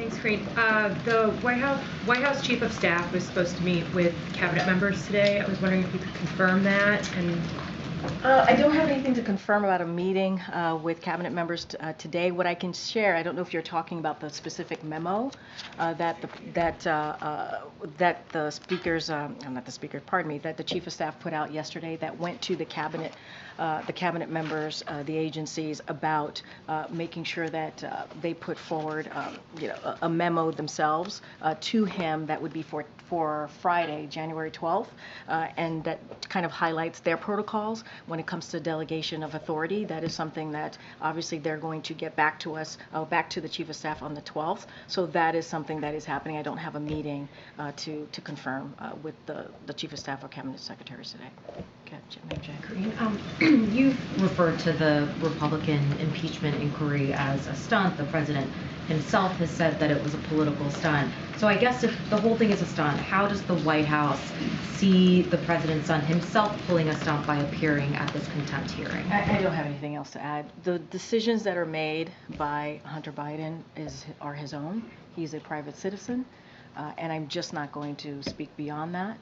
Thanks, Karine. The White House Chief of Staff was supposed to meet with cabinet members today. I was wondering if you could confirm that. And I don't have anything to confirm about a meeting with cabinet members today. What I can share, I don't know if you're talking about the specific memo that the speakers, not the speakers, pardon me, that the Chief of Staff put out yesterday that went to the cabinet members, the agencies, about making sure that they put forward, a memo themselves to him that would be for Friday, January 12th, and that kind of highlights their protocols when it comes to delegation of authority. That is something that obviously they're going to get back to us, back to the Chief of Staff on the 12th. So that is something that is happening. I don't have a meeting to confirm with the Chief of Staff or Cabinet Secretaries today. Okay, Karine, you've referred to the Republican impeachment inquiry as a stunt. The president himself has said that it was a political stunt. So I guess if the whole thing is a stunt, how does the White House see the president's son himself pulling a stunt by appearing at this contempt hearing? I don't have anything else to add. The decisions that are made by Hunter Biden are his own. He's a private citizen, and I'm just not going to speak beyond that.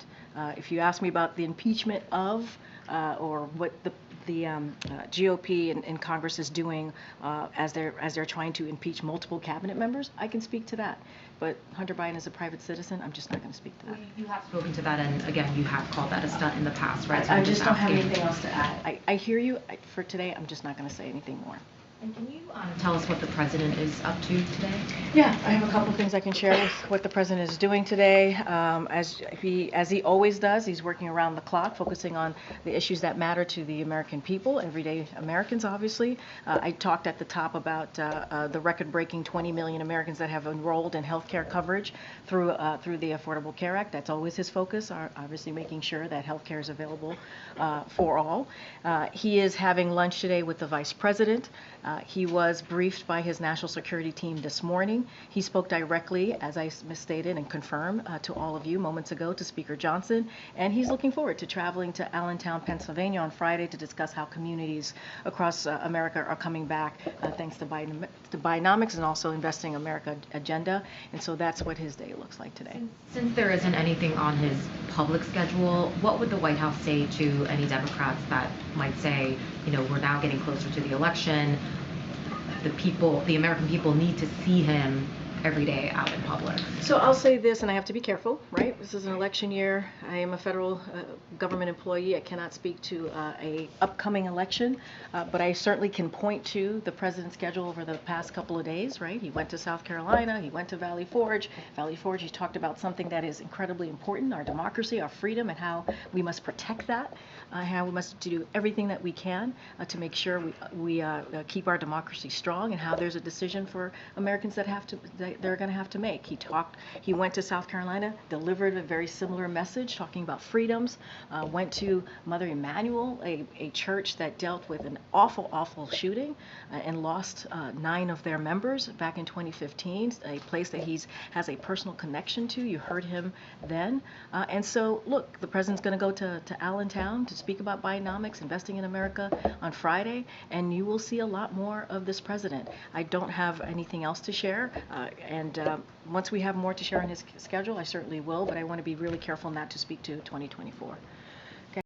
If you ask me about the impeachment of or what the GOP and Congress is doing as they're trying to impeach multiple cabinet members, I can speak to that. But Hunter Biden is a private citizen. I'm just not going to speak to that. Well, you have spoken to that, and again, you have called that a stunt in the past, right? So I just don't have anything else to add. I hear you. For today, I'm just not going to say anything more. And can you tell us what the president is up to today? Yeah, I have a couple things I can share with what the president is doing today. As he always does, he's working around the clock, focusing on the issues that matter to the American people, everyday Americans, obviously. I talked at the top about the record-breaking 20 million Americans that have enrolled in health care coverage through the Affordable Care Act. That's always his focus, obviously making sure that health care is available for all. He is having lunch today with the vice president. He was briefed by his national security team this morning. He spoke directly, as I misstated and confirmed to all of you moments ago, to Speaker Johnson, and he's looking forward to traveling to Allentown, Pennsylvania on Friday to discuss how communities across America are coming back thanks to Bidenomics and also Investing America agenda, and so that's what his day looks like today. Since there isn't anything on his public schedule, what would the White House say to any Democrats that might say, we're now getting closer to the election, the American people need to see him every day out in public? So I'll say this, and I have to be careful, right? This is an election year. I am a federal government employee. I cannot speak to a upcoming election, but I certainly can point to the president's schedule over the past couple of days, right? He went to South Carolina. He went to Valley Forge. Valley Forge, he talked about something that is incredibly important, our democracy, our freedom, and how we must protect that, how we must do everything that we can to make sure we keep our democracy strong, and how there's a decision for Americans that they're going to have to make. He went to South Carolina, delivered a very similar message, talking about freedoms, went to Mother Emanuel, a church that dealt with an awful shooting and lost 9 of their members back in 2015, a place that he has a personal connection to. You heard him then. And so, look, the president's going to go to Allentown to speak about Bidenomics, Investing in America on Friday, and you will see a lot more of this president. I don't have anything else to share. And once we have more to share on his schedule, I certainly will, but I want to be really careful not to speak to 2024.